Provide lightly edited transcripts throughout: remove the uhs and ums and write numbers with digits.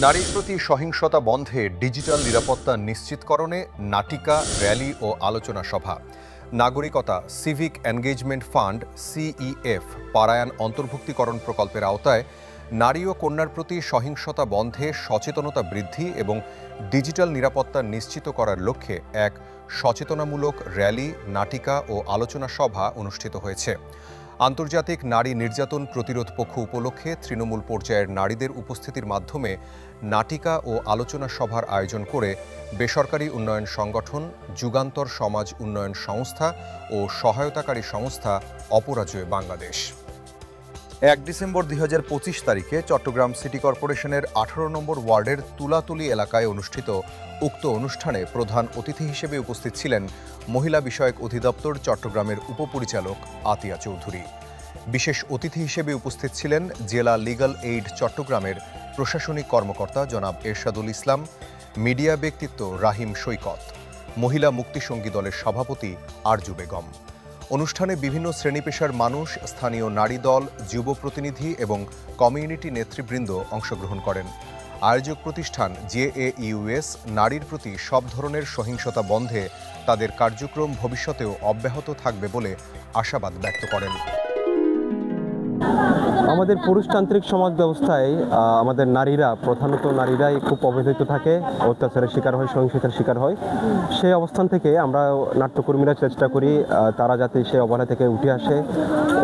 নারীর প্রতি সহিংসতা বন্ধে ডিজিটাল নিরাপত্তা নিশ্চিতকরণে নাটিকা, র্যালি ও আলোচনা সভা। নাগরিকতা সিভিক এনগেজমেন্ট ফান্ড সিইএফ পারায়ণ অন্তর্ভুক্তিকরণ প্রকল্পের আওতায় নারী ও কন্যার প্রতি সহিংসতা বন্ধে সচেতনতা বৃদ্ধি এবং ডিজিটাল নিরাপত্তা নিশ্চিত করার লক্ষ্যে এক সচেতনামূলক র্যালি, নাটিকা ও আলোচনা সভা অনুষ্ঠিত হয়েছে। আন্তর্জাতিক নারী নির্যাতন প্রতিরোধ পক্ষ উপলক্ষে তৃণমূল পর্যায়ের নারীদের উপস্থিতির মাধ্যমে নাটিকা ও আলোচনা সভার আয়োজন করে বেসরকারি উন্নয়ন সংগঠন, যুগান্তর সমাজ উন্নয়ন সংস্থা ও সহায়তাকারী সংস্থা অপরাজয় বাংলাদেশ। 1 ডিসেম্বর 2025 তারিখে চট্টগ্রাম সিটি কর্পোরেশনের 18 নম্বর ওয়ার্ডের তুলাতুলি এলাকায় অনুষ্ঠিত উক্ত অনুষ্ঠানে প্রধান অতিথি হিসেবে উপস্থিত ছিলেন মহিলা বিষয়ক অধিদপ্তর চট্টগ্রামের উপপরিচালক আতিয়া চৌধুরী। বিশেষ অতিথি হিসেবে উপস্থিত ছিলেন জেলা লিগ্যাল এইড চট্টগ্রামের প্রশাসনিক কর্মকর্তা জনাব এরশাদুল ইসলাম, মিডিয়া ব্যক্তিত্ব রাহিম সৈকত, মহিলা মুক্তিসঙ্গী দলের সভাপতি আরজু বেগম। অনুষ্ঠানে বিভিন্ন শ্রেণী পেশার মানুষ, স্থানীয় নারী দল, যুব প্রতিনিধি এবং কমিউনিটি নেতৃবৃন্দ অংশগ্রহণ করেন। আয়োজক প্রতিষ্ঠান জেএইউএস নারীর প্রতি সব ধরনের সহিংসতা বন্ধে তাদের কার্যক্রম ভবিষ্যতেও অব্যাহত থাকবে বলে আশাবাদ ব্যক্ত করেন। আমাদের পুরুষতান্ত্রিক সমাজ ব্যবস্থায় আমাদের নারীরা, প্রধানত নারীরাই খুব অবহেলিত থাকে, অত্যাচারের শিকার হয়, সহিংসতার শিকার হয়। সেই অবস্থান থেকে আমরা নাট্যকর্মীরা চেষ্টা করি তারা যাতে সেই অবহেলা থেকে উঠে আসে,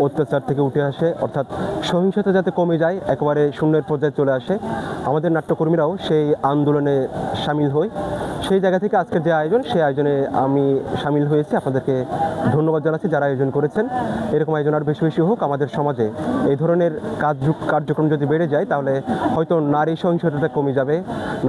অত্যাচার থেকে উঠে আসে, অর্থাৎ সহিংসতা যাতে কমে যায়, একেবারে শূন্যের পর্যায়ে চলে আসে। আমাদের নাট্যকর্মীরাও সেই আন্দোলনে সামিল হই। সেই জায়গা থেকে আজকের যে আয়োজন, সেই আয়োজনে আমি সামিল হয়েছি। আপনাদেরকে ধন্যবাদ জানাচ্ছি যারা আয়োজন করেছেন। এরকম আয়োজন আর বেশি বেশি হোক। আমাদের সমাজে এই ধরনের কার্যক্রম যদি বেড়ে যায় তাহলে হয়তো নারী সহিংসতা কমে যাবে,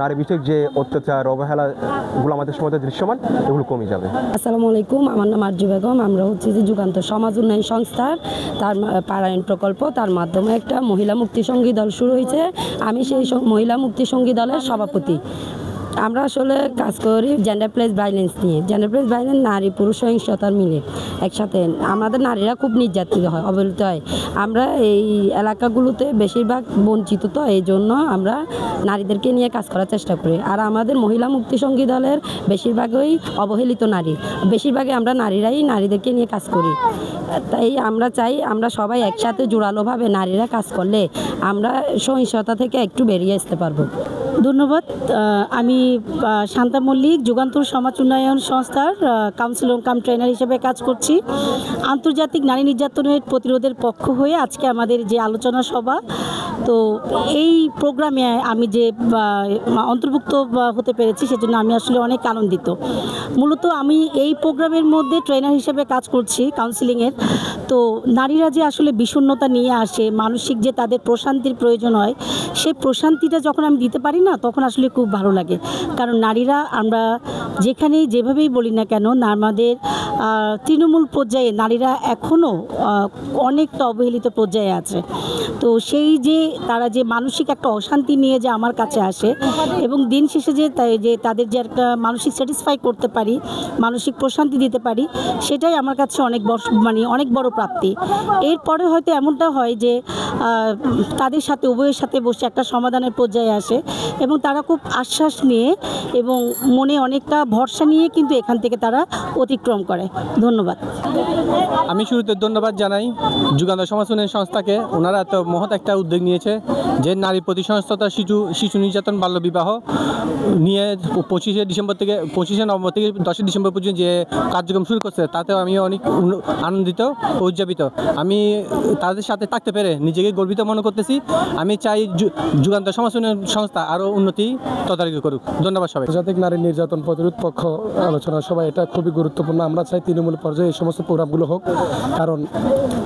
নারী বিষয়ক যে অত্যাচার, অবহেলাগুলো আমাদের সমাজে দৃশ্যমান, এগুলো কমে যাবে। আসসালামু আলাইকুম, আমার নাম আরজু বেগম। আমরা হচ্ছে যে যুগান্তর সমাজ উন্নয়ন সংস্থার তার পারায়ণ প্রকল্প, তার মাধ্যমে একটা মহিলা মুক্তিসঙ্গী দল শুরু হয়েছে। আমি সেই মহিলা মুক্তিসঙ্গী দলের সভাপতি। আমরা আসলে কাজ করি জেন্ডার প্লেস ভাইলেন্স নিয়ে। জেন্ডার প্লেস ভাইলেন্স নারী পুরুষ সহিংসতার মিলে একসাথে আমাদের নারীরা খুব নির্যাতিত হয়, অবহেলিত হয়। আমরা এই এলাকাগুলোতে বেশিরভাগ বঞ্চিত, তো এই জন্য আমরা নারীদেরকে নিয়ে কাজ করার চেষ্টা করি। আর আমাদের মহিলা মুক্তিসঙ্গী দলের বেশিরভাগই অবহেলিত নারী, বেশিরভাগই আমরা নারীরাই নারীদেরকে নিয়ে কাজ করি। তাই আমরা চাই আমরা সবাই একসাথে জোরালোভাবে নারীরা কাজ করলে আমরা সহিংসতা থেকে একটু বেরিয়ে আসতে পারবো। ধন্যবাদ। আমি শান্তা মল্লিক, যুগান্তর সমাজ উন্নয়ন সংস্থার কাউন্সিলর কাম ট্রেনার হিসেবে কাজ করছি। আন্তর্জাতিক নারী নির্যাতনের প্রতিরোধের পক্ষ হয়ে আজকে আমাদের যে আলোচনা সভা, তো এই প্রোগ্রামে আমি যে অন্তর্ভুক্ত হতে পেরেছি সেজন্য আমি আসলে অনেক আনন্দিত। মূলত আমি এই প্রোগ্রামের মধ্যে ট্রেনার হিসেবে কাজ করছি কাউন্সিলিংয়ের। তো নারীরা যে আসলে বিষণ্ণতা নিয়ে আসে, মানসিক যে তাদের প্রশান্তির প্রয়োজন হয়, সেই প্রশান্তিটা যখন আমি দিতে পারি না, তখন আসলে খুব ভালো লাগে। কারণ নারীরা আমরা যেখানেই যেভাবেই বলি না কেন, আমাদের তৃণমূল পর্যায়ে নারীরা এখনও অনেকটা অবহেলিত পর্যায়ে আছে। তো সেই যে তারা যে মানসিক একটা অশান্তি নিয়ে যে আমার কাছে আসে এবং দিন শেষে যে তাদের যে একটা মানসিক স্যাটিসফাই করতে পারি, মানসিক প্রশান্তি দিতে পারি, সেটাই আমার কাছে অনেক বড় প্রাপ্তি। এরপরে হয়তো এমনটা হয় যে তাদের সাথে উভয়ের সাথে বসে একটা সমাধানের পর্যায়ে আসে এবং তারা খুব আশ্বাস নিয়ে এবং মনে অনেকটা ভরসা নিয়ে কিন্তু এখান থেকে তারা অতিক্রম করে। ধন্যবাদ। আমি শুরুতে ধন্যবাদ জানাই যুগান্তর সমাজ উন্নয়ন সংস্থাকে। ওনারা এত মহৎ একটা উদ্যোগ নিয়েছে যে নারী প্রতি সহিংসতা, শিশু নির্যাতন, বাল্যবিবাহ নিয়ে 25শে নভেম্বর থেকে 10 ডিসেম্বর পর্যন্ত যে কার্যক্রম শুরু করছে, তাতেও আমি অনেক আনন্দিত, উদযাপিত। আমি তাদের সাথে থাকতে পেরে নিজেকে গর্বিত মনে করতেছি। আমি চাই যুগান্তর সমাজ উন্নয়ন সংস্থা আরও উন্নতি তদারকি করুক। ধন্যবাদ সবাই। আন্তর্জাতিক নারী নির্যাতন প্রতিরোধ পক্ষ আলোচনা সভা, এটা খুবই গুরুত্বপূর্ণ। আমরা চাই তৃণমূল পর্যায়ে এই সমস্ত প্রোগ্রামগুলো হোক, কারণ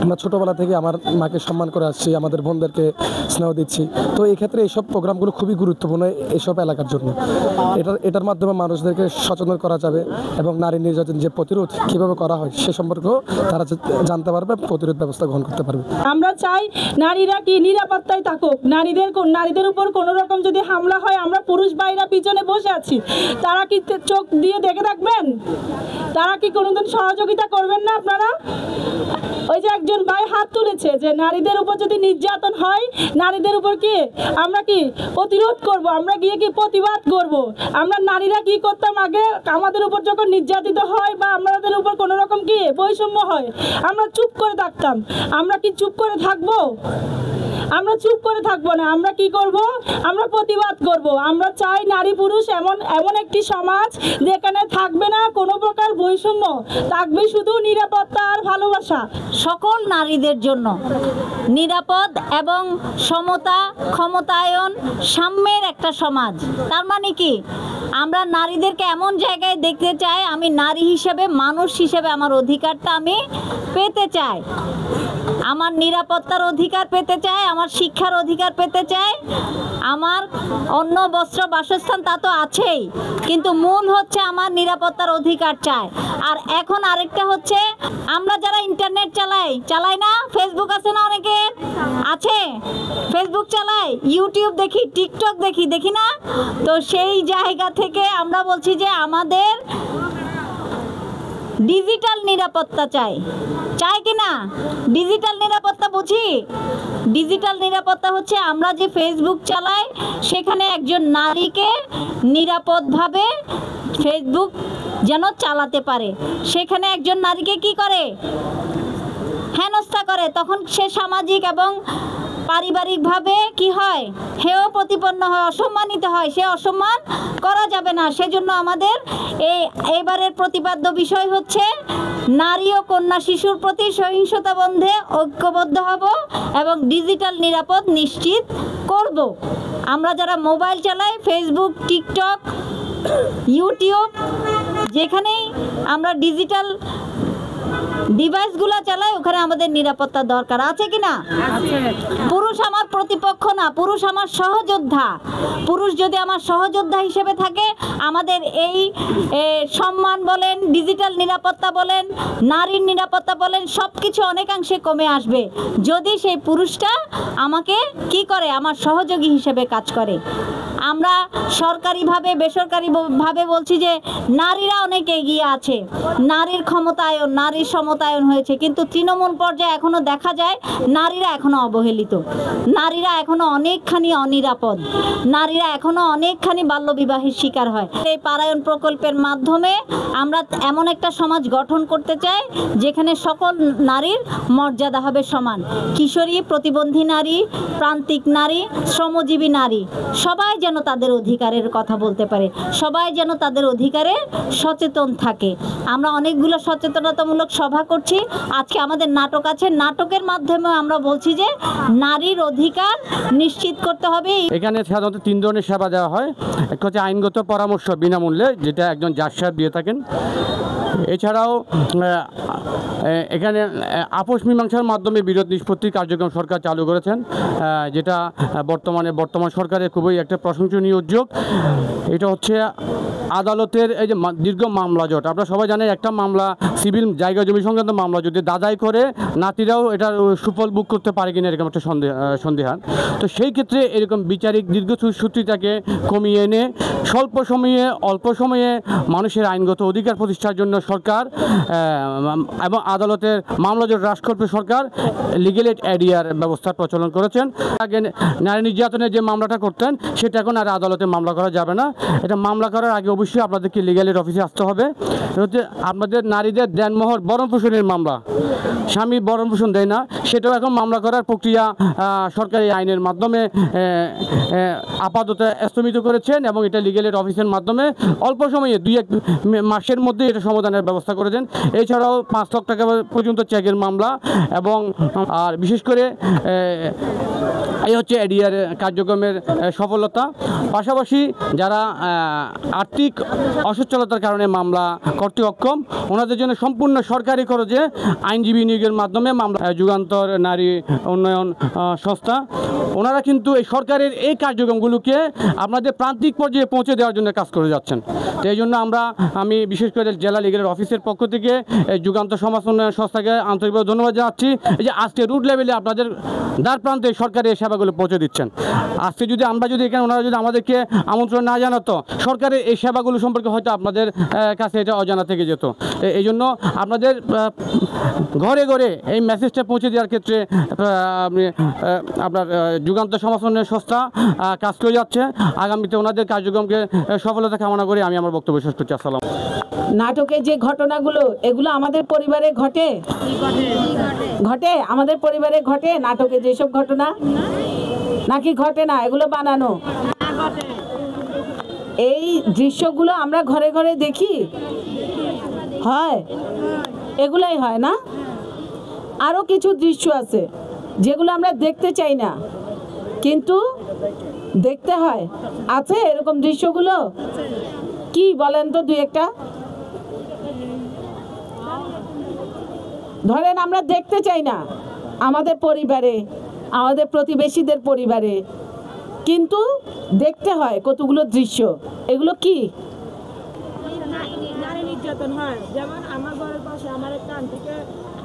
আমরা ছোটোবেলা থেকে আমার মাকে সম্মান করে আসছি, আমাদের বোনদেরকে স্নেহ দিচ্ছি। তো এই ক্ষেত্রে এইসব প্রোগ্রামগুলো খুবই গুরুত্বপূর্ণ এইসব এলাকার জন্য। এটার মাধ্যমে মানুষদেরকে সচেতন করা যাবে এবং নারী নির্যাতন যে প্রতিরোধ কীভাবে করা হয় সে সম্পর্কেও তারা জানতে পারবে, প্রতিরোধ ব্যবস্থা গ্রহণ করতে পারবে। আমরা চাই নারীরা কি নিরাপত্তায় থাকুক, নারীদের উপর কোনো রকম যদি হামলা মামলা হয়, আমরা পুরুষ ভাইরা পিছনে বসে আছি, তারা কি চোখ দিয়ে দেখে থাকবেন? তারা কি কোনোদিন সহযোগিতা করবেন না আপনারা? ওই যে একজন ভাই হাত তুলেছে যে নারীদের উপর যদি নির্যাতন হয়, নারীদের উপর কি আমরা কি প্রতিরোধ করব, আমরা গিয়ে কি প্রতিবাদ করব? আমরা নারীরা কি করতাম আগে? আমাদের উপর যখন নির্যাতিত হয় বা আমাদের উপর কোনো রকম কি বৈষম্য হয়, আমরা চুপ করে থাকতাম। আমরা কি চুপ করে থাকবো? আমরা চুপ করে থাকবো না। আমরা কি করব? আমরা প্রতিবাদ করব। আমরা চাই নারী পুরুষ এমন একটি সমাজ যেখানে থাকবে না কোনো প্রকার বৈষম্য, থাকবে শুধু নিরাপত্তা আর ভালোবাসা। সকল নারীদের জন্য নিরাপদ এবং সমতা, ক্ষমতায়ন, সাম্যের একটা সমাজ। তার মানে কি, আমরা নারীদেরকে এমন জায়গায় দেখতে চাই, আমি নারী হিসেবে, মানুষ হিসেবে আমার অধিকারটা আমি পেতে চাই, আমার নিরাপত্তার অধিকার পেতে চাই, আমার শিক্ষার অধিকার পেতে চাই, আমার অন্ন বস্ত্র বাসস্থান তা তো আছেই, কিন্তু মূল হচ্ছে আমার নিরাপত্তার অধিকার চাই। আর এখন আরেকটা হচ্ছে, আমরা যারা ইন্টারনেট চালাই না, ফেসবুক আছে না, অনেকে আছে ফেসবুক চালাই, ইউটিউব দেখি, টিকটক দেখি না, তো সেই জায়গা থেকে আমরা বলছি যে আমাদের ডিজিটাল নিরাপত্তা চাই কি না? ডিজিটাল নিরাপত্তা বুঝি, ডিজিটাল নিরাপত্তা হচ্ছে আমরা যে ফেসবুক চালাই সেখানে একজন নারীকে নিরাপদভাবে ফেসবুক যেন চালাতে পারে। সেখানে একজন নারীকে কি করে? হেনস্থা করে, তখন সে সামাজিক এবং পারিবারিকভাবে কি হয়? হেয় প্রতিপন্ন হয়, অসম্মানিত হয়। সে অসম্মান করা যাবে না। সেজন্য আমাদের এবারের প্রতিপাদ্য বিষয় হচ্ছে নারী ও কন্যা শিশুর প্রতি সহিংসতা বন্ধে ঐক্যবদ্ধ হব এবং ডিজিটাল নিরাপদ নিশ্চিত করব। আমরা যারা মোবাইল চালাই, ফেসবুক, টিকটক, ইউটিউব, যেখানেই আমরা ডিজিটাল ডিভাইসগুলো চালাই, ওখানে আমাদের নিরাপত্তা দরকার আছে কি না? পুরুষ আমার প্রতিপক্ষ না, পুরুষ আমার সহযোদ্ধা। পুরুষ যদি আমার সহযোদ্ধা হিসেবে থাকে, আমাদের এই সম্মান বলেন, ডিজিটাল নিরাপত্তা বলেন, নারীর নিরাপত্তা বলেন, সব কিছু অনেকাংশে কমে আসবে যদি সেই পুরুষটা আমাকে কি করে? আমার সহযোগী হিসেবে কাজ করে। আমরা সরকারিভাবে, বেসরকারিভাবে বলছি যে নারীরা অনেক এগিয়ে আছে, নারীর ক্ষমতায়ন, নারীর সমতায়ন হয়েছে, কিন্তু তৃণমূল পর্যায়ে এখনো দেখা যায় নারীরা এখনো অবহেলিত, নারীরা এখনো অনেকখানি অনিরাপদ, নারীরা এখনো অনেকখানি বাল্যবিবাহের শিকার হয়। এই পারায়ণ প্রকল্পের মাধ্যমে আমরা এমন একটা সমাজ গঠন করতে চাই যেখানে সকল নারীর মর্যাদা হবে সমান। কিশোরী, প্রতিবন্ধী নারী, প্রান্তিক নারী, শ্রমজীবী নারী, সবাই যেন তাদের অধিকারের কথা বলতে পারে, সবাই যেন তাদের অধিকারে সচেতন থাকে। আমরা অনেকগুলো সচেতনতামূলক সভা করছি। আজকে আমাদের নাটক আছে, নাটকের মাধ্যমে আমরা বলছি যে নারীর অধিকার নিশ্চিত করতে হবে। এখানে সাধারণত 3 ধরনের সেবা দেওয়া হয়। একটা হচ্ছে আইনগত পরামর্শ বিনামূল্যে, যেটা একজন জাজ সাহেব দিয়ে থাকেন। এছাড়াও এখানে আপোষ মীমাংসার মাধ্যমে বিরোধ নিষ্পত্তির কার্যক্রম সরকার চালু করেছেন, যেটা বর্তমান সরকারের খুবই একটা প্রশংসনীয় উদ্যোগ। এটা হচ্ছে আদালতের এই যে দীর্ঘ মামলা জট, আপনারা সবাই জানেন একটা মামলা, সিভিল জায়গা জমি সংক্রান্ত মামলা যদি দাদাই করে, নাতিরাও এটার সুফল ভোগ করতে পারে কিনা এরকম একটা সন্দেহান। তো সেই ক্ষেত্রে এরকম বিচারিক দীর্ঘসূত্রিতাকে কমিয়ে এনে স্বল্প সময়ে, অল্প সময়ে মানুষের আইনগত অধিকার প্রতিষ্ঠার জন্য সরকার এবং আদালতের মামলা জট হ্রাসকল্পে সরকার লিগ্যাল এইড এরিয়ার ব্যবস্থার প্রচলন করেছেন। আগে নারী নির্যাতনের যে মামলাটা করতেন সেটা এখন আর আদালতে মামলা করা যাবে না। এটা মামলা করার আগে অবশ্যই আপনাদেরকে লিগ্যাল এইড অফিসে আসতে হবে। হচ্ছে আপনাদের নারীদের দেনমোহর ভরণ পোষণের মামলা, স্বামী ভরণ পোষণ দেয় না, সেটাও এখন মামলা করার প্রক্রিয়া সরকারি আইনের মাধ্যমে আপাতত স্থগিত করেছেন এবং এটা লিগ্যাল এইড অফিসের মাধ্যমে অল্প সময়ে 2-1 মাসের মধ্যে এটা সমাধানের ব্যবস্থা করেছেন। এছাড়াও 5 লাখ টাকা পর্যন্ত চেকের মামলা এবং আর বিশেষ করে এই হচ্ছে এডিআর কার্যক্রমের সফলতা। পাশাপাশি যারা আর্থিক অসচ্ছলতার কারণে মামলা করতে অক্ষম, ওনাদের জন্য সম্পূর্ণ সরকারি খরচে আইনজীবী নিয়োগের মাধ্যমে মামলা যুগান্তর নারী উন্নয়ন সংস্থা ওনারা কিন্তু এই সরকারের এই কার্যক্রমগুলোকে আপনাদের প্রান্তিক পর্যায়ে পৌঁছে দেওয়ার জন্য কাজ করে যাচ্ছেন। তো এই জন্য আমি বিশেষ করে জেলা লিগের অফিসের পক্ষ থেকে এই যুগান্তর সমাজ উন্নয়ন সংস্থাকে আন্তরিকভাবে ধন্যবাদ জানাচ্ছি। এই যে আজকে রুট লেভেলে আপনাদের দ্বার প্রান্তে সরকারের এই সেবাগুলো পৌঁছে দিচ্ছেন। আজকে যদি এখানে ওনারা যদি আমাদেরকে আমন্ত্রণ না জানাতো, সরকারের এই সেবাগুলো সম্পর্কে হয়তো আপনাদের কাছে এটা অজানা থেকে যেত। এই জন্য আপনাদের ঘরে ঘরে এই মেসেজটা পৌঁছে দেওয়ার ক্ষেত্রে আপনার যুগান্তর সমাজ উন্নয়ন সংস্থা কাজ করে যাচ্ছে। আগামীতে ওনাদের কার্যক্রমকে সফলতা কামনা করে আমি আমার বক্তব্য শেষ করছি। আসসালাম। নাটকের যে ঘটনাগুলো, এগুলো আমাদের পরিবারে ঘটে আমাদের পরিবারে ঘটে নাটকে যেসব ঘটনা, নাকি ঘটে না? এগুলো বানানো। এই দৃশ্যগুলো আমরা ঘরে ঘরে দেখি, হয়, এগুলাই হয় না? আরও কিছু দৃশ্য আছে যেগুলো আমরা দেখতে চাই না, কিন্তু দেখতে হয়। আছে এরকম দৃশ্যগুলো? কি বলেন তো দুই একটা? ধরেন আমরা দেখতে চাই না আমাদের পরিবারে, আমাদের প্রতিবেশীদের পরিবারে, কিন্তু দেখতে হয় কতগুলো দৃশ্য। এগুলো কি? নারী নির্যাতন হয়। যেমন আমার ঘরের পাশে আমার একটা আন্টিকে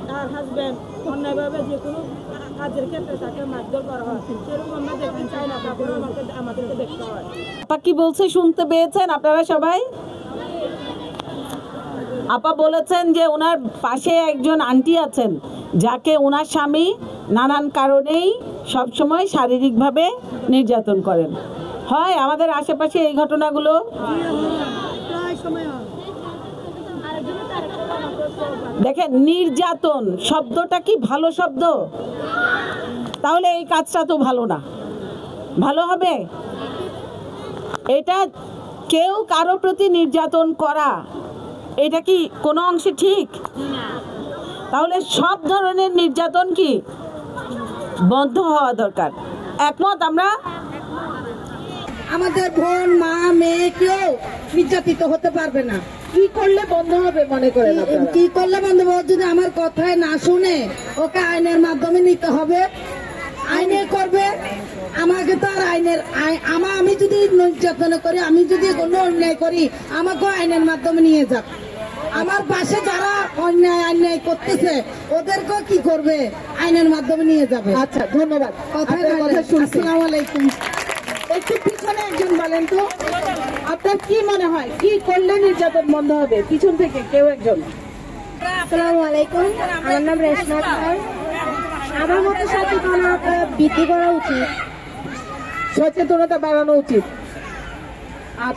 তার হাজব্যান্ড অন্যায়ভাবে যে কোনো কাজের ক্ষেত্রে তাকে মারধর করা হয়, সেরকম আমরা দেখতে চাই না, তারপরে আমাদেরকে দেখতে হয়। আপা কি বলছে শুনতে পেয়েছেন আপনারা সবাই? আপা বলেছেন যে ওনার পাশে একজন আন্টি আছেন যাকে ওনার স্বামী নানান কারণেই সবসময় শারীরিকভাবে নির্যাতন করেন। হয় আমাদের আশেপাশে এই ঘটনাগুলো? দেখেন, নির্যাতন শব্দটা কি ভালো শব্দ? তাহলে এই কাজটা তো ভালো না। ভালো হবে এটা? কেউ কারো প্রতি নির্যাতন করা, এটা কি কোনো অংশে ঠিক? তাহলে সব ধরনের নির্যাতন কি বন্ধ হওয়া দরকার। একমত আমরা? আমাদের বোন, মা, মেয়ে কেউ নির্যাতিত হতে পারবে না। কি করলে বন্ধ হবে মনে করেন? কি করলে বন্ধ হবে? যদি আমার কথায় না শুনে ওকে আইনের মাধ্যমে নিতে হবে। আইনে করবে, আমাকে তো আর আমি যদি নির্যাতন করি, আমি যদি কোনো অন্যায় করি, আমাকেও আইনের মাধ্যমে নিয়ে যাক। আমার পাশে যারা অন্যায় করতেছে ওদেরকেও কি করবে? আইনের মাধ্যমে নিয়ে যাবে। আচ্ছা, ধন্যবাদ। আসসালামু আলাইকুম। একটু পিছনে একজন বলেন তো, আপনার কি মনে হয় কি করলে নির্যাতন বন্ধ হবে? পিছন থেকে কেউ একজন। আসসালামু আলাইকুম, আমার নাম রেশমা খান। আমার মতো সচেতনতা বৃদ্ধি করা উচিত, সচেতনতা বাড়ানো উচিত,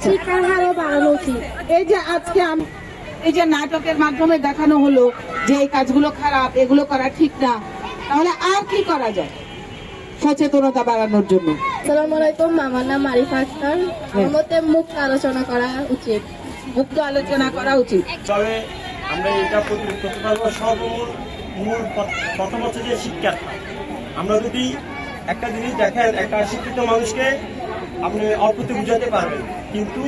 শিক্ষার হারও বাড়ানো উচিত। এই যে আজকে এই যে নাটকের মাধ্যমে দেখানো হলো যে এই কাজগুলো খারাপ, এগুলো করা ঠিক না, তাহলে আর কি করা যায় সচেতনতা বাড়ানোর জন্য? আসসালামু আলাইকুম, আমার নাম আরিফা আক্তার। আমার মতে মুক্ত আলোচনা করা উচিত। মুক্ত আলোচনা করা উচিত। তবে আমরা এটা প্রতিরোধ করতে পারবো মূল প্রথম হচ্ছে যে শিক্ষা। আমরা যদি একটা জিনিস দেখেন, একটা শিক্ষিত মানুষকে আপনি অল্পতে বুঝাতে পারবেন, কিন্তু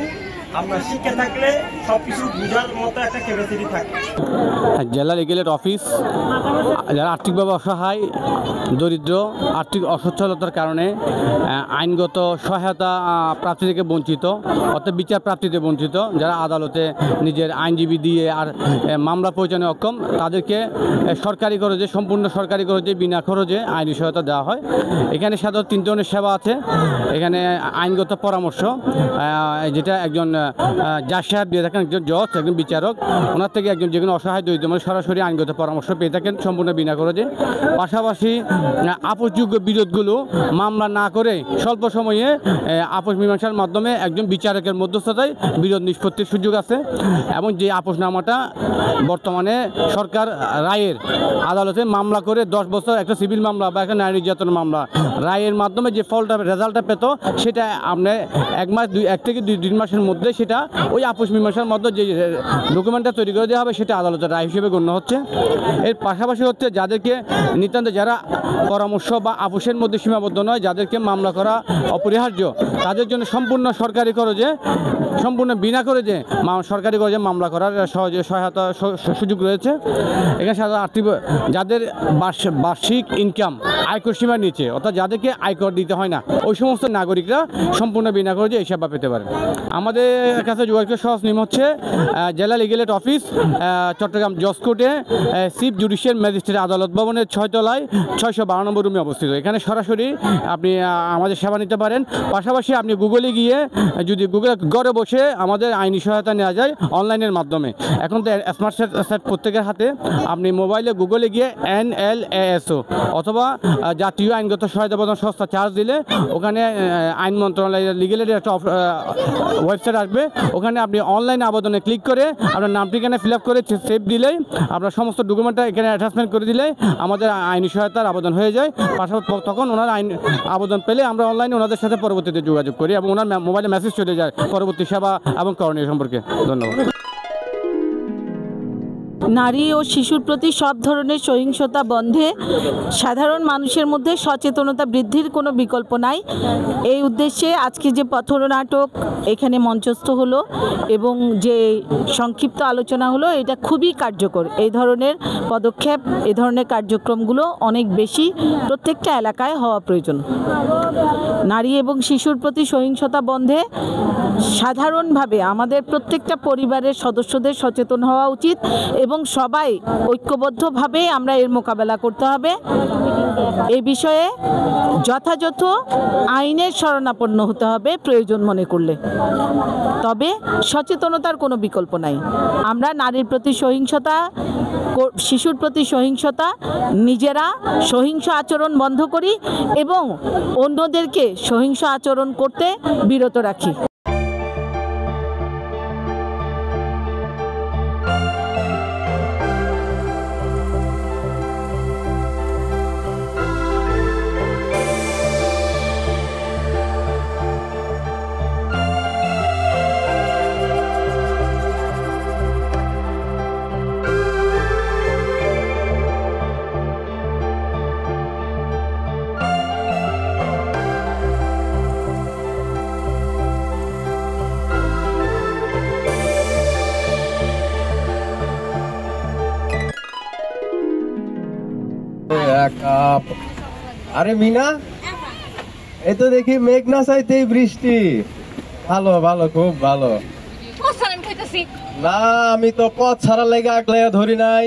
আমরা শিক্ষা থাকলে সবকিছু বুঝার মতো একটা ক্যাপাসিটি থাকে। জেলা লিগেলের অফিস যারা আর্থিকভাবে অসহায়, দরিদ্র, আর্থিক অসচ্ছলতার কারণে আইনগত সহায়তা প্রাপ্তি থেকে বঞ্চিত, অর্থাৎ বিচার প্রাপ্তিতে বঞ্চিত, যারা আদালতে নিজের আইনজীবী দিয়ে আর মামলা পরিচালনায় অক্ষম, তাদেরকে সরকারি খরচে, সম্পূর্ণ সরকারি খরচে, বিনা খরচে আইনি সহায়তা দেওয়া হয়। এখানে সাধারণত 3 ধরনের সেবা আছে। এখানে আইনগত পরামর্শ, যেটা একজন জাজ সাহেব দিয়ে থাকেন, একজন জজ, একজন বিচারক, ওনার থেকে একজন যে কোনো অসহায় দরিদ্র মানে সরাসরি আইনগত পরামর্শ পেয়ে থাকেন সম্পূর্ণ বিনা খরচে। পাশাপাশি আপোষযোগ্য বিরোধগুলো মামলা না করে স্বল্প সময়ে আপোষ মীমাংসার মাধ্যমে একজন বিচারকের মধ্যস্থতায় বিরোধ নিষ্পত্তির সুযোগ আছে। এবং যে আপোষনামাটা বর্তমানে সরকার রায়ের আদালতে মামলা করে 10 বছর একটা সিভিল মামলা বা একটা নারী নির্যাতন মামলা রায়ের মাধ্যমে যে ফলটা রেজাল্টটা পেত, সেটা আপনি 1 থেকে 2 মাসের মধ্যে হলে সেটা ওই আপোষ মীমাংসার মধ্যে যে ডকুমেন্টটা তৈরি করে দেওয়া হবে সেটা আদালতের রায় হিসেবে গণ্য হচ্ছে। এর পাশাপাশি হচ্ছে যাদেরকে নিতান্ত যারা পরামর্শ বা আপোষের মধ্যে সীমাবদ্ধ নয়, যাদেরকে মামলা করা অপরিহার্য, তাদের জন্য সম্পূর্ণ সরকারি খরচে, সম্পূর্ণ বিনা খরচে সরকারি খরচে মামলা করার সহায়তা সুযোগ রয়েছে। এখানে সাধারণত আর্থিক যাদের বার্ষিক ইনকাম আয়কর সীমার নিচে, অর্থাৎ যাদেরকে আয়কর দিতে হয় না, ওই সমস্ত নাগরিকরা সম্পূর্ণ বিনা খরচে এই সেবা পেতে পারে। আমাদের কাছে যোগাযোগের সহজ নিয়ম হচ্ছে জেলা লিগ্যাল এড অফিস, চট্টগ্রাম জজ কোর্টে চিফ জুডিশিয়াল ম্যাজিস্ট্রেট আদালত ভবনের 6 তলায় 612 নম্বর রুমে অবস্থিত। এখানে সরাসরি আপনি আমাদের সেবা নিতে পারেন। পাশাপাশি আপনি গুগলে গিয়ে যদি গুগলে ঘরে বসে আমাদের আইনি সহায়তা নেওয়া যায় অনলাইনের মাধ্যমে। এখন তো স্মার্ট সেট প্রত্যেকের হাতে, আপনি মোবাইলে গুগলে গিয়ে NLASO অথবা জাতীয় আইনগত সহায়তা প্রদান সংস্থা চার্জ দিলে ওখানে আইন মন্ত্রণালয়ের লিগ্যাল এডের একটা ওয়েবসাইট আসবে। ওখানে আপনি অনলাইনে আবেদনে ক্লিক করে আপনার নাম ঠিকানা ফিল আপ করে সেভ দিলেই আপনার সমস্ত ডকুমেন্টটা এখানে অ্যাটাচমেন্ট করে দিলে আমাদের আইনি সহায়তার আবেদন হয়ে যায়। পাশাপাশি তখন ওনার আইন আবেদন পেলে আমরা অনলাইনে ওনাদের সাথে পরবর্তীতে যোগাযোগ করি এবং ওনার মোবাইলে মেসেজ চলে যায় পরবর্তী সেবা এবং করণীয় সম্পর্কে। ধন্যবাদ। নারী ও শিশুর প্রতি সব ধরনের সহিংসতা বন্ধে সাধারণ মানুষের মধ্যে সচেতনতা বৃদ্ধির কোনো বিকল্প নাই। এই উদ্দেশ্যে আজকে যে পথনাটক এখানে মঞ্চস্থ হলো এবং যে সংক্ষিপ্ত আলোচনা হলো, এটা খুবই কার্যকর। এই ধরনের পদক্ষেপ, এই ধরনের কার্যক্রমগুলো অনেক বেশি প্রত্যেকটা এলাকায় হওয়া প্রয়োজন। নারী এবং শিশুর প্রতি সহিংসতা বন্ধে সাধারণভাবে আমাদের প্রত্যেকটা পরিবারের সদস্যদের সচেতন হওয়া উচিত এবং সবাই ঐক্যবদ্ধভাবে আমরা এর মোকাবেলা করতে হবে। এই বিষয়ে যথাযথ আইনের শরণাপন্ন হতে হবে প্রয়োজন মনে করলে, তবে সচেতনতার কোনো বিকল্প নাই। আমরা নারীর প্রতি সহিংসতা, শিশুর প্রতি সহিংসতা, নিজেরা সহিংস আচরণ বন্ধ করি এবং অন্যদেরকে সহিংস আচরণ করতে বিরত রাখি। আরে মিনা, এই তো দেখি মেঘ না চাইতেই বৃষ্টি। ভালো ভালো, খুব ভালো। না, আমি তো পথ ছাড়ার লেগে আগলে ধরি নাই।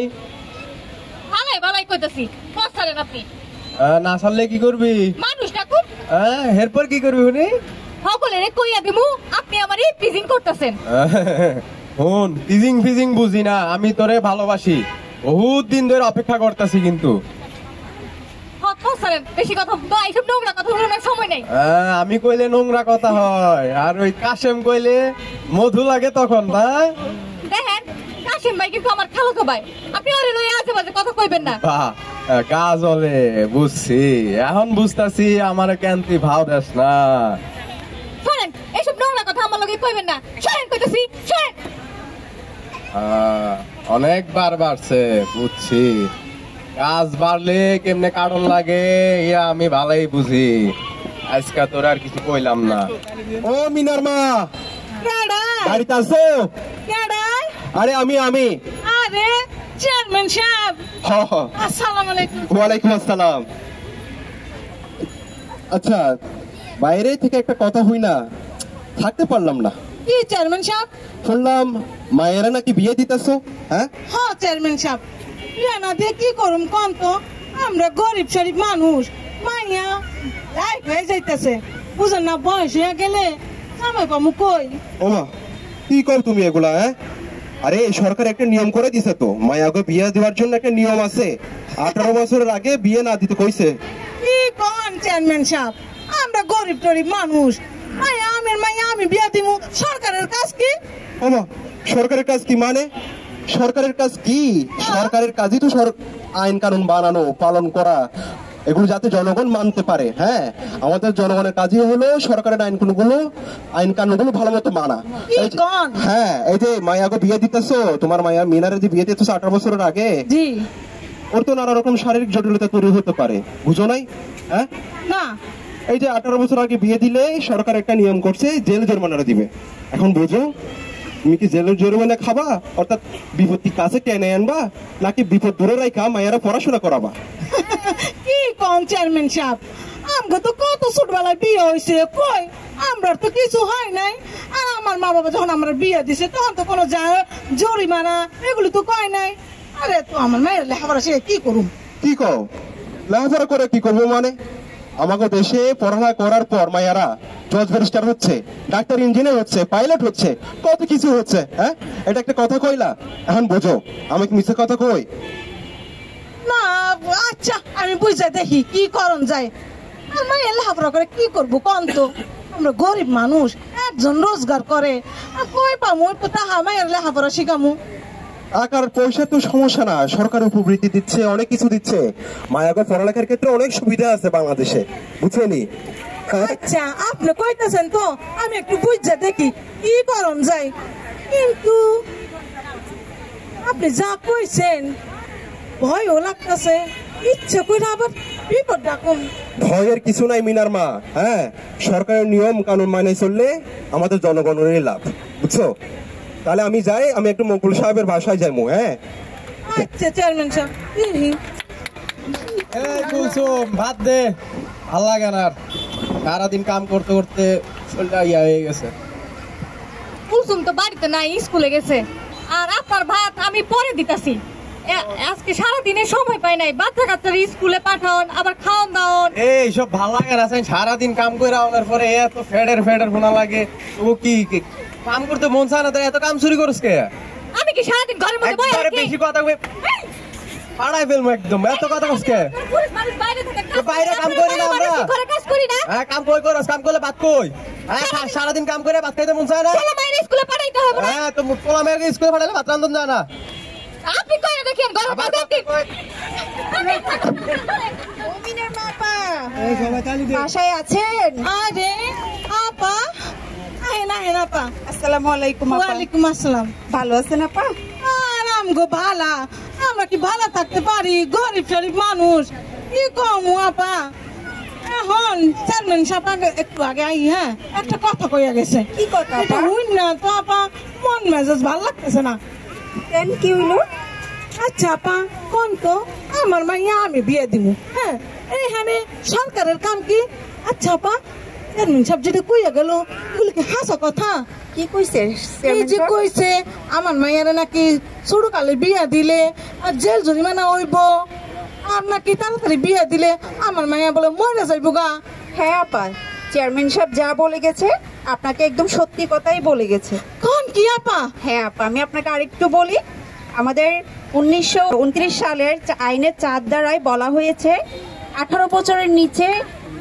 না ছাড়লে কি করবি? এরপর কি করবি উনি? আপনি আমারে টিজিং করতেছেন। হুন, টিজিং ফিজিং বুঝি না, আমি তোরে ভালোবাসি। বহুত দিন ধরে অপেক্ষা করতেছি কিন্তু। আমি কইলে নোংরা কথা হয়, আর ওই কাশেম কইলে মধু লাগে তখন। না দেখেন, কাশেম ভাই কিন্তু আমার খালাতো ভাই, আপনি ওরে লইয়া আজেবাজে কথা কইবেন না। কাজলে বুঝছি, এখন বুঝতাছি আমার কেন তুই ভাও দেস না। শুনেন, এইসব নোংরা কথা আমার লগে কইবেন না। শুনেন কইতাছি, শুনেন। অনেকবার বাড়ছে বুঝছি, কাজ বাড়লে কেমনে কারণ লাগে ইয়া আমি ভালোই বুঝি। আজকে তোর আর কিছু কইলাম না। ও মিনার মা, বাড়িতে আছো? আরে আমি আরে চেয়ারম্যান সাহেব, আসসালামু আলাইকুম। ওয়ালাইকুম আসসালাম। আচ্ছা, বাইরে থেকে একটা কথা হই না, থাকতে পারলাম না। কি চেয়ারম্যান সাহেব? শুনলাম মায়েরা নাকি বিয়ে দিতেছো। হ্যাঁ চেয়ারম্যান সাহেব, বিয়ে না দিয়ে কি করুম কোন তো? আমরা গরিব শরীফ মানুষ, মাইয়া লাইফ হয়ে যাইতেছে, বুঝেন না? বয়স হয়ে গেলে সময় পামু কই? ওমা, কি কর তুমি এগুলা? হ্যাঁ, আরে সরকার একটা নিয়ম করে দিছে তো, মায়াকে বিয়ে দেওয়ার জন্য একটা নিয়ম আছে। 18 বছরের আগে বিয়ে না দিতে কইছে। কি কোন চেয়ারম্যান সাহেব? আমরা গরিব টরিব মানুষ, মাইয়া আমি বিয়ে দিমু, সরকারের কাজ কি? ওমা, সরকারের কাজ কি মানে? সরকারের কাজ কি? সরকারের কাজই তো আইন কানুন বানানো, পালন করা। এগুলো যাতে জনগণ মানতে পারে। হ্যাঁ, আমাদের জনগণের কাজই হলো সরকারের আইন কানুনগুলো ভালো মতো মানা। হ্যাঁ, এই যে মায়াকে বিয়ে দিতেছো, তোমার মায়া মিনারে যে বিয়ে দিতেছো 18 বছরের আগে, জি, ওর তো নানা রকম শারীরিক জটিলতা তৈরি হতে পারে, বুঝো নাই? হ্যাঁ না, এই যে 18 বছর আগে বিয়ে দিলে সরকার একটা নিয়ম করছে জেল জরিমানাটা দিবে। এখন বুঝো, তুমি কি জেলের জরিমানা খাবা, অর্থাৎ বিপত্তি কাছে টেনে আনবা, নাকি বিপদ দূরে রাখা মায়েরা পড়াশোনা করাবা? কি কোন চেয়ারম্যান সাহেব, আমগো তো কত ছোটবেলায় বিয়ে হয়েছে, কই আমরা তো কিছু হয় নাই। আর আমার মা বাবা যখন আমরা বিয়ে দিছে তখন তো কোনো জরিমানা এগুলো তো কয় নাই। আরে তো আমার মায়ের লেখাপড়া শিখে কি করুম? কি কও লেখাপড়া করে কি করবো মানে? আমাকে দেশে পড়ালেখা করার পর মায়েরা জজ ব্যারিস্টার হচ্ছে, ডাক্তার ইঞ্জিনিয়ার হচ্ছে, পাইলট হচ্ছে, কত কিছু হচ্ছে। হ্যাঁ, এটা একটা কথা কইলা? এখন বোঝো আমি কি মিথ্যে কথা কই? না আচ্ছা, আমি বুঝা দেখি কি করণ যায়। আর মায়ের লেখাপড়া করে কি করবো কন তো? আমরা গরিব মানুষ, একজন রোজগার করে, আর কই পামু তো তাহা মায়ের লেখাপড়া শিখামু? টাকার পয়সা তো সমস্যা না, সরকার উপবৃত্তি দিচ্ছে, অনেক কিছু দিচ্ছে। মায়াকে পড়ালেখার ক্ষেত্রে অনেক সুবিধা আছে বাংলাদেশে, বুঝছেনি? আচ্ছা, আপনি কইতেছেন তো, আমি একটু বুঝা দেখি কি করণ যায়। কিন্তু আপনি যা কইছেন ভয়ও লাগতেছে, ইচ্ছে করে আবার বিপদ ডাকুন। ভয়ের কিছু নাই মিনার মা। হ্যাঁ, সরকারের নিয়ম কানুন মানে চললে আমাদের জনগণেরই লাভ, বুঝছো? তাহলে আমি যাই, আমি একটু মকবুল সাহেবের বাসায় যাইমু। হ্যাঁ আচ্ছা চেয়ারম্যান সাহেব। এই কুলসুম, ভাত দে, ভাল লাগে না আর, সারাদিন কাম করতে করতে শরীরটা ইয়া হয়ে গেছে। কুলসুম তো বাড়িতে নাই, স্কুলে গেছে। আর আপনার ভাত আমি পরে দিতাছি, আজকে সারাদিনে সময় পাই নাই। বাচ্চা কাচ্চার স্কুলে পাঠান, আবার খাওয়ান দাওয়ান, এই সব ভাল লাগে না। সারাদিন কাম করে আনার পরে এত ফেডের ভোনা লাগে। ও কি কাম করতে মন চায় না, এত কাম চুরি করছ কে? আমি কি সারাদিন ঘরের মধ্যে বসে থাকি? বেশি কথা কই পাড়াই ফেলবো একদম, এত কথা কস কে? বাইরে কাম করি না আমরা, ঘরে কাজ করি না। হ্যাঁ, কাম কই করস? কাম করলে ভাত কই? হ্যাঁ, সারাদিন কাম করে ভাত খাইতে মন চায় না? ছেলে মেয়ে স্কুলে পাঠাইতে হবে না? হ্যাঁ, তো পোলা মেয়েকে স্কুলে পাঠালে ভাত রান্ধন যায় না? আপনি কই দেখেন ঘরে পাবে কি? বাসায় আছেন? আরে আপা, আহেন আপা। আসসালামু আলাইকুম। ওয়ালাইকুম আসসালাম। ভালো আছেন আপা? আরাম গো ভালা, আমরা কি ভালো থাকতে পারি? গরিব শরীফ মানুষ, কি কম আপা। এখন চেয়ারম্যান সাহেব একটু আগে আই, হ্যাঁ একটা কথা কইয়া গেছে। কি কথা? এটা হইন না তো আপা, মন মেজাজ ভালো লাগতেছে না। কেন, কি হইলো? আচ্ছা আপা কোন তো, আমার মাইয়া আমি বিয়ে দিব। হ্যাঁ, এইখানে সরকারের কাম কি? আচ্ছা আপা, চেয়ারম্যান সাহেব যেটা কইয়া গেল এগুলো কি হাসা কথা? কি কইছে? এই যে কইছে আমার মাইয়ারে নাকি ছোটকালে বিয়া দিলে আর জেল জরিমানা হইব, আর নাকি তাড়াতাড়ি বিয়া দিলে আমার মাইয়া বলে মরে যাইব গা। হ্যাঁ আপা, চেয়ারম্যান সাহেব যা বলে গেছে আপনাকে একদম সত্যি কথাই বলে গেছে। কোন কি আপা? হ্যাঁ আপা, আমি আপনাকে আরেকটু বলি। আমাদের 1929 সালের আইনের 4 ধারায় বলা হয়েছে 18 বছরের নিচে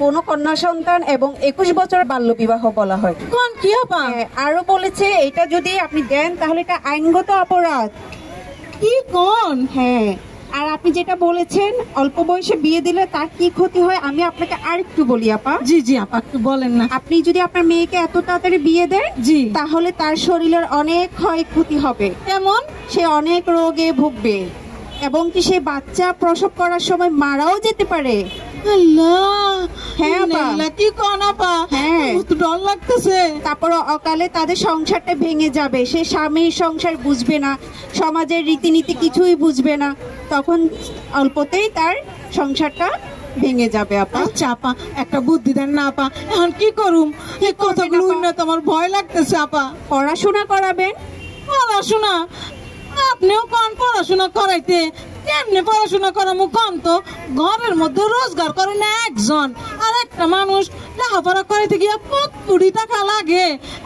কোনো কন্যা সন্তান এবং 21 বছর বাল্য বিবাহ বলা হয়। কোন কি আপা? আরো বলেছে এটা যদি আপনি দেন তাহলে এটা আইনগত অপরাধ। কি কোন? হ্যাঁ, আর আপনি যেটা বলেছেন অল্প বয়সে বিয়ে দিলে তার কি ক্ষতি হয়, আমি আপনাকে আরেকটু বলি আপা। জি জি আপা, একটু বলেন না। আপনি যদি আপনার মেয়েকে এত তাড়াতাড়ি বিয়ে দেন, জি, তাহলে তার শরীরের অনেক ক্ষয়ক্ষতি হবে, এমন সে অনেক রোগে ভুগবে এবং কি সে বাচ্চা প্রসব করার সময় মারাও যেতে পারে। আল্লাহ, হ্যাঁ আপা। কি কোন আপা? হ্যাঁ, ডর লাগতেছে। তারপর অকালে তাদের সংসারটা ভেঙে যাবে, সে স্বামীর সংসার বুঝবে না, সমাজের রীতিনীতি কিছুই বুঝবে না, তখন অল্পতেই তার সংসারটা ভেঙে যাবে আপা। আচ্ছা আপা, একটা বুদ্ধি দেন না আপা, এখন কি করুম? এই কথাগুলো না তোমার ভয় লাগতেছে আপা। পড়াশোনা করাবেন? পড়াশোনা? আপনিও কোন পড়াশোনা করাইতে? কেমনে পড়াশোনা করামু কোন তো? ঘরের মধ্যে রোজগার করে না একজন, আর একটা মানুষ লেখাপড়া করাইতে গিয়ে 50 টাকা লাগে।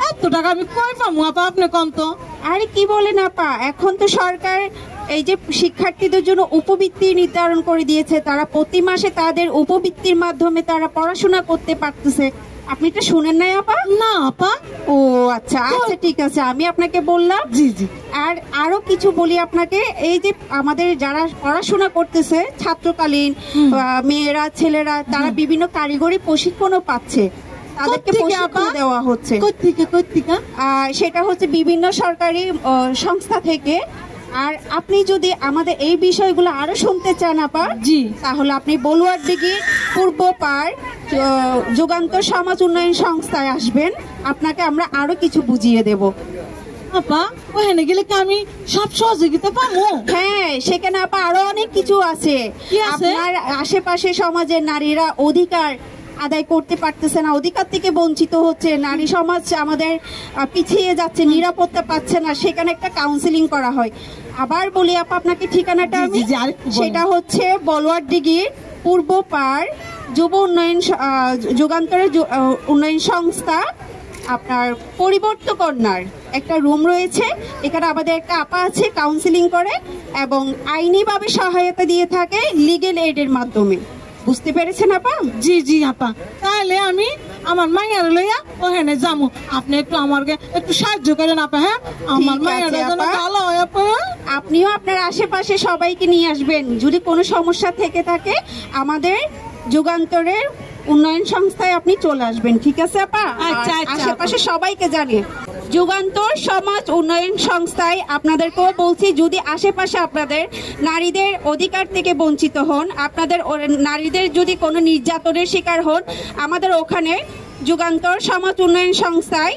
এত টাকা আমি কই পামু আপা, আপনি কোন তো? আরে কি বলেন আপা, এখন তো সরকার এই যে শিক্ষার্থীদের জন্য উপবৃত্তি নির্ধারণ করে দিয়েছে, তারা প্রতি মাসে তাদের উপবৃত্তির মাধ্যমে তারা পড়াশোনা করতে পারতেছে। আপনি এটা শুনেন নাই আপা? না আপা। ও আচ্ছা আচ্ছা ঠিক আছে, আমি আপনাকে বললাম। জি জি। আর আরো কিছু বলি আপনাকে, এই যে আমাদের যারা পড়াশোনা করতেছে ছাত্রকালীন মেয়েরা ছেলেরা, তারা বিভিন্ন কারিগরি প্রশিক্ষণও পাচ্ছে, তাদেরকে প্রশিক্ষণ দেওয়া হচ্ছে। সেটা হচ্ছে বিভিন্ন সরকারি সংস্থা থেকে। আর আপনি যদি আমাদের এই বিষয়গুলো আরো শুনতে চান আপা, জি, তাহলে আপনি বলুয়ারদিঘির পূর্ব পাড় যুগান্তর সমাজ উন্নয়ন সংস্থায় আসবেন, আপনাকে আমরা আরো কিছু বুঝিয়ে দেব। আপা ওখানে গেলে কি আমি সব সহযোগিতা পাবো? হ্যাঁ, সেখানে আপা আরো অনেক কিছু আছে। আপনার আশেপাশে সমাজের নারীরা অধিকার আদায় করতে পারতেছে না, অধিকার থেকে বঞ্চিত হচ্ছে, নারী সমাজ আমাদের পিছিয়ে যাচ্ছে, নিরাপত্তা পাচ্ছে না, সেখানে একটা কাউন্সিলিং করা হয়। আবার বলি আপা আপনাকে ঠিকানাটা, আমি সেটা হচ্ছে বলুয়ারদিঘির পূর্ব পাড় যুব উন্নয়ন যুগান্তরের উন্নয়ন সংস্থা, আপনার পরিবর্ত কন্যার একটা রুম রয়েছে। এখানে আমাদের একটা আপা আছে, কাউন্সিলিং করে এবং আইনিভাবে সহায়তা দিয়ে থাকে লিগেল এইডের মাধ্যমে। বুঝতে পেরেছেন আপা? জি জি আপা, তাহলে আমি আমার মাইয়ার লইয়া ওখানে যাবো, আপনি একটু আমাকে একটু সাহায্য করেন আপা। হ্যাঁ, আমার মাইয়াটা যেন ভালো হয় আপা। আপনিও আপনার আশেপাশে সবাইকে নিয়ে আসবেন, যদি কোনো সমস্যা থেকে থাকে আমাদের যুগান্তরের উন্নয়ন সংস্থায় আপনি চলে আসবেন, ঠিক আছে আপা? আশেপাশে সবাইকে জানিয়ে যুগান্তর সমাজ উন্নয়ন সংস্থায় আপনাদেরকেও বলছি, যদি আশেপাশে আপনাদের নারীদের অধিকার থেকে বঞ্চিত হন, আপনাদের নারীদের যদি কোনো নির্যাতনের শিকার হন, আমাদের ওখানে যুগান্তর সমাজ উন্নয়ন সংস্থায়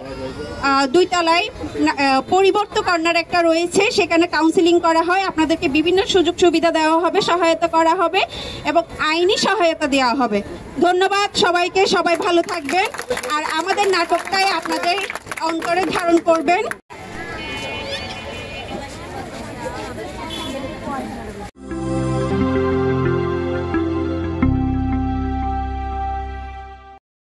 2 তলায় পরিবর্ত কর্নার একটা রয়েছে, সেখানে কাউন্সিলিং করা হয়, আপনাদেরকে বিভিন্ন সুযোগ সুবিধা দেওয়া হবে, সহায়তা করা হবে এবং আইনি সহায়তা দেওয়া হবে। ধন্যবাদ সবাইকে, সবাই ভালো থাকবেন আর আমাদের নাটকটাই আপনাদের অন্তরে ধারণ করবেন।